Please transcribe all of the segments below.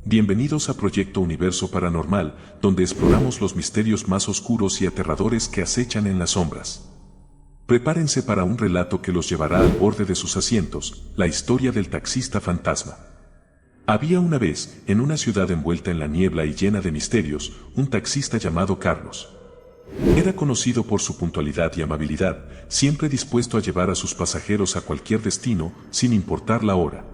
Bienvenidos a Proyecto Universo Paranormal, donde exploramos los misterios más oscuros y aterradores que acechan en las sombras. Prepárense para un relato que los llevará al borde de sus asientos, la historia del taxista fantasma. Había una vez, en una ciudad envuelta en la niebla y llena de misterios, un taxista llamado Carlos. Era conocido por su puntualidad y amabilidad, siempre dispuesto a llevar a sus pasajeros a cualquier destino, sin importar la hora.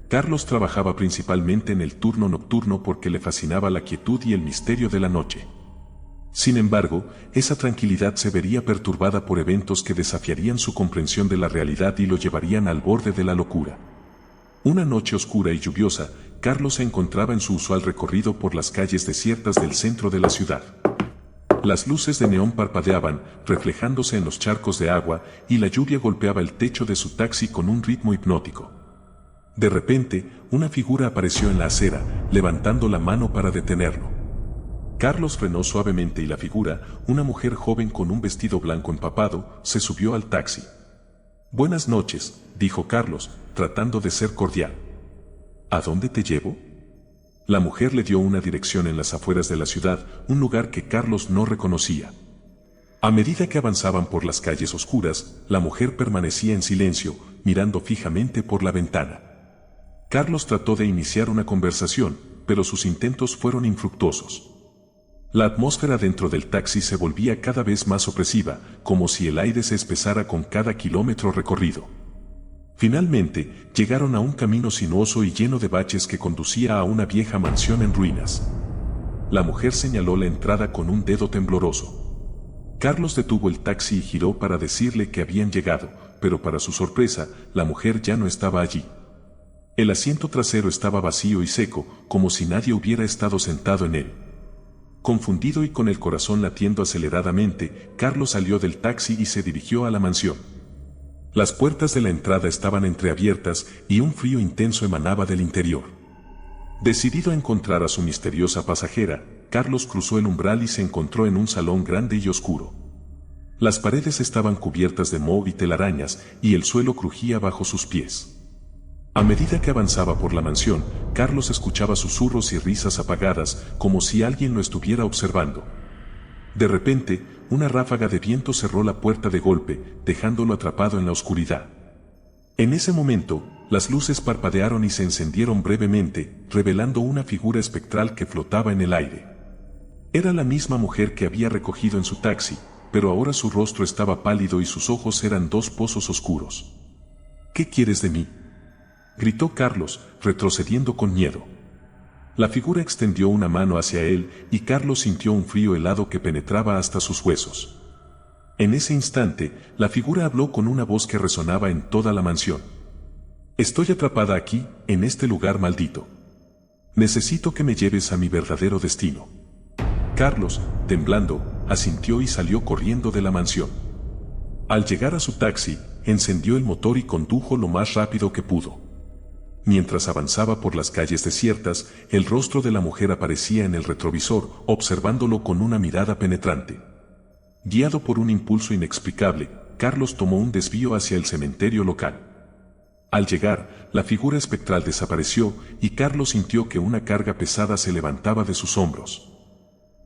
Carlos trabajaba principalmente en el turno nocturno porque le fascinaba la quietud y el misterio de la noche. Sin embargo, esa tranquilidad se vería perturbada por eventos que desafiarían su comprensión de la realidad y lo llevarían al borde de la locura. Una noche oscura y lluviosa, Carlos se encontraba en su usual recorrido por las calles desiertas del centro de la ciudad. Las luces de neón parpadeaban, reflejándose en los charcos de agua, y la lluvia golpeaba el techo de su taxi con un ritmo hipnótico. De repente, una figura apareció en la acera, levantando la mano para detenerlo. Carlos frenó suavemente y la figura, una mujer joven con un vestido blanco empapado, se subió al taxi. «Buenas noches», dijo Carlos, tratando de ser cordial. «¿A dónde te llevo?». La mujer le dio una dirección en las afueras de la ciudad, un lugar que Carlos no reconocía. A medida que avanzaban por las calles oscuras, la mujer permanecía en silencio, mirando fijamente por la ventana. Carlos trató de iniciar una conversación, pero sus intentos fueron infructuosos. La atmósfera dentro del taxi se volvía cada vez más opresiva, como si el aire se espesara con cada kilómetro recorrido. Finalmente, llegaron a un camino sinuoso y lleno de baches que conducía a una vieja mansión en ruinas. La mujer señaló la entrada con un dedo tembloroso. Carlos detuvo el taxi y giró para decirle que habían llegado, pero para su sorpresa, la mujer ya no estaba allí. El asiento trasero estaba vacío y seco, como si nadie hubiera estado sentado en él. Confundido y con el corazón latiendo aceleradamente, Carlos salió del taxi y se dirigió a la mansión. Las puertas de la entrada estaban entreabiertas y un frío intenso emanaba del interior. Decidido a encontrar a su misteriosa pasajera, Carlos cruzó el umbral y se encontró en un salón grande y oscuro. Las paredes estaban cubiertas de moho y telarañas, y el suelo crujía bajo sus pies. A medida que avanzaba por la mansión, Carlos escuchaba susurros y risas apagadas, como si alguien lo estuviera observando. De repente, una ráfaga de viento cerró la puerta de golpe, dejándolo atrapado en la oscuridad. En ese momento, las luces parpadearon y se encendieron brevemente, revelando una figura espectral que flotaba en el aire. Era la misma mujer que había recogido en su taxi, pero ahora su rostro estaba pálido y sus ojos eran dos pozos oscuros. «¿Qué quieres de mí?», gritó Carlos, retrocediendo con miedo. La figura extendió una mano hacia él y Carlos sintió un frío helado que penetraba hasta sus huesos. En ese instante, la figura habló con una voz que resonaba en toda la mansión. «Estoy atrapada aquí, en este lugar maldito. Necesito que me lleves a mi verdadero destino». Carlos, temblando, asintió y salió corriendo de la mansión. Al llegar a su taxi, encendió el motor y condujo lo más rápido que pudo. Mientras avanzaba por las calles desiertas, el rostro de la mujer aparecía en el retrovisor, observándolo con una mirada penetrante. Guiado por un impulso inexplicable, Carlos tomó un desvío hacia el cementerio local. Al llegar, la figura espectral desapareció y Carlos sintió que una carga pesada se levantaba de sus hombros.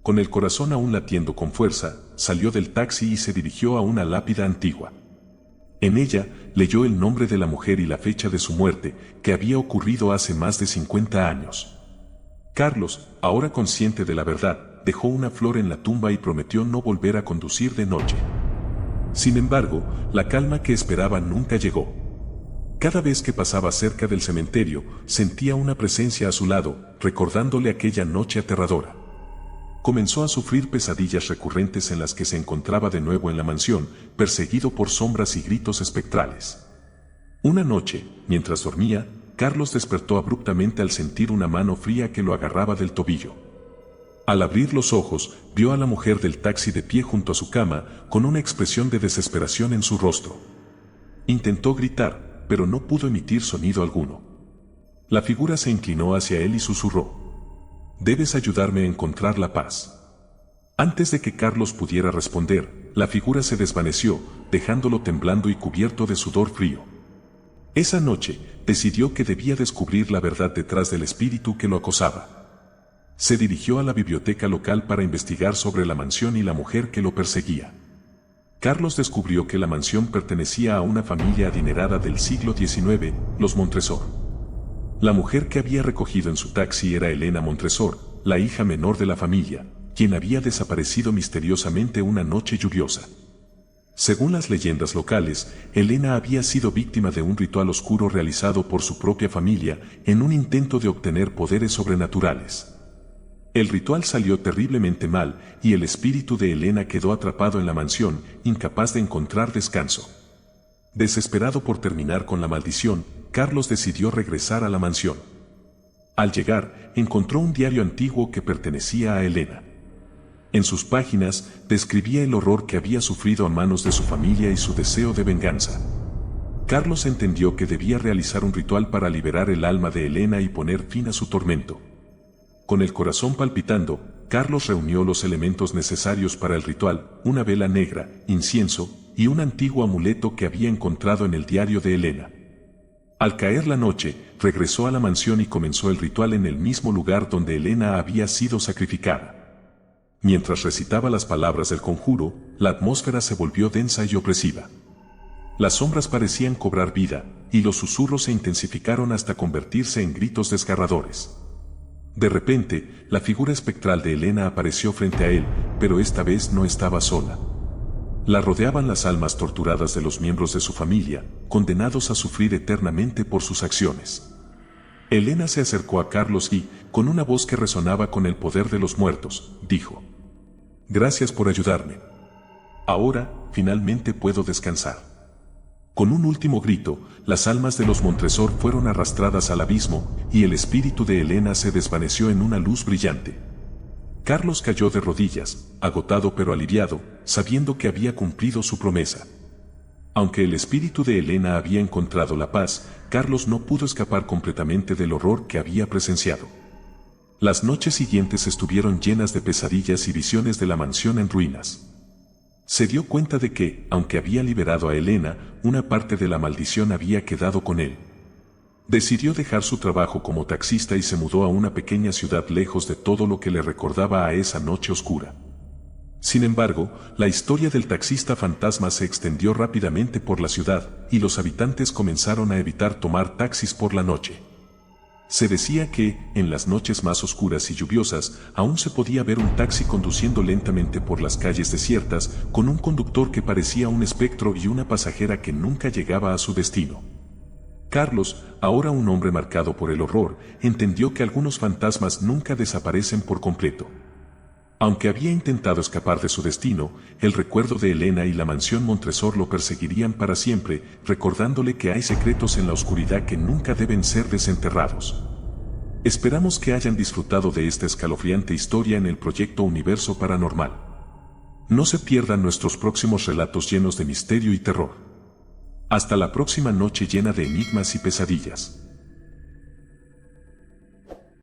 Con el corazón aún latiendo con fuerza, salió del taxi y se dirigió a una lápida antigua. En ella, leyó el nombre de la mujer y la fecha de su muerte, que había ocurrido hace más de 50 años. Carlos, ahora consciente de la verdad, dejó una flor en la tumba y prometió no volver a conducir de noche. Sin embargo, la calma que esperaba nunca llegó. Cada vez que pasaba cerca del cementerio, sentía una presencia a su lado, recordándole aquella noche aterradora. Comenzó a sufrir pesadillas recurrentes en las que se encontraba de nuevo en la mansión, perseguido por sombras y gritos espectrales. Una noche, mientras dormía, Carlos despertó abruptamente al sentir una mano fría que lo agarraba del tobillo. Al abrir los ojos, vio a la mujer del taxi de pie junto a su cama, con una expresión de desesperación en su rostro. Intentó gritar, pero no pudo emitir sonido alguno. La figura se inclinó hacia él y susurró: «Debes ayudarme a encontrar la paz». Antes de que Carlos pudiera responder, la figura se desvaneció, dejándolo temblando y cubierto de sudor frío. Esa noche, decidió que debía descubrir la verdad detrás del espíritu que lo acosaba. Se dirigió a la biblioteca local para investigar sobre la mansión y la mujer que lo perseguía. Carlos descubrió que la mansión pertenecía a una familia adinerada del siglo XIX, los Montresor. La mujer que había recogido en su taxi era Elena Montresor, la hija menor de la familia, quien había desaparecido misteriosamente una noche lluviosa. Según las leyendas locales, Elena había sido víctima de un ritual oscuro realizado por su propia familia en un intento de obtener poderes sobrenaturales. El ritual salió terriblemente mal y el espíritu de Elena quedó atrapado en la mansión, incapaz de encontrar descanso. Desesperado por terminar con la maldición, Carlos decidió regresar a la mansión. Al llegar, encontró un diario antiguo que pertenecía a Elena. En sus páginas, describía el horror que había sufrido a manos de su familia y su deseo de venganza. Carlos entendió que debía realizar un ritual para liberar el alma de Elena y poner fin a su tormento. Con el corazón palpitando, Carlos reunió los elementos necesarios para el ritual, una vela negra, incienso, y un antiguo amuleto que había encontrado en el diario de Elena. Al caer la noche, regresó a la mansión y comenzó el ritual en el mismo lugar donde Elena había sido sacrificada. Mientras recitaba las palabras del conjuro, la atmósfera se volvió densa y opresiva. Las sombras parecían cobrar vida, y los susurros se intensificaron hasta convertirse en gritos desgarradores. De repente, la figura espectral de Elena apareció frente a él, pero esta vez no estaba sola. La rodeaban las almas torturadas de los miembros de su familia, condenados a sufrir eternamente por sus acciones. Elena se acercó a Carlos y, con una voz que resonaba con el poder de los muertos, dijo: «Gracias por ayudarme. Ahora, finalmente puedo descansar». Con un último grito, las almas de los Montresor fueron arrastradas al abismo, y el espíritu de Elena se desvaneció en una luz brillante. Carlos cayó de rodillas, agotado pero aliviado, sabiendo que había cumplido su promesa. Aunque el espíritu de Elena había encontrado la paz, Carlos no pudo escapar completamente del horror que había presenciado. Las noches siguientes estuvieron llenas de pesadillas y visiones de la mansión en ruinas. Se dio cuenta de que, aunque había liberado a Elena, una parte de la maldición había quedado con él. Decidió dejar su trabajo como taxista y se mudó a una pequeña ciudad lejos de todo lo que le recordaba a esa noche oscura. Sin embargo, la historia del taxista fantasma se extendió rápidamente por la ciudad, y los habitantes comenzaron a evitar tomar taxis por la noche. Se decía que, en las noches más oscuras y lluviosas, aún se podía ver un taxi conduciendo lentamente por las calles desiertas, con un conductor que parecía un espectro y una pasajera que nunca llegaba a su destino. Carlos, ahora un hombre marcado por el horror, entendió que algunos fantasmas nunca desaparecen por completo. Aunque había intentado escapar de su destino, el recuerdo de Elena y la mansión Montresor lo perseguirían para siempre, recordándole que hay secretos en la oscuridad que nunca deben ser desenterrados. Esperamos que hayan disfrutado de esta escalofriante historia en el proyecto Universo Paranormal. No se pierdan nuestros próximos relatos llenos de misterio y terror. Hasta la próxima noche llena de enigmas y pesadillas.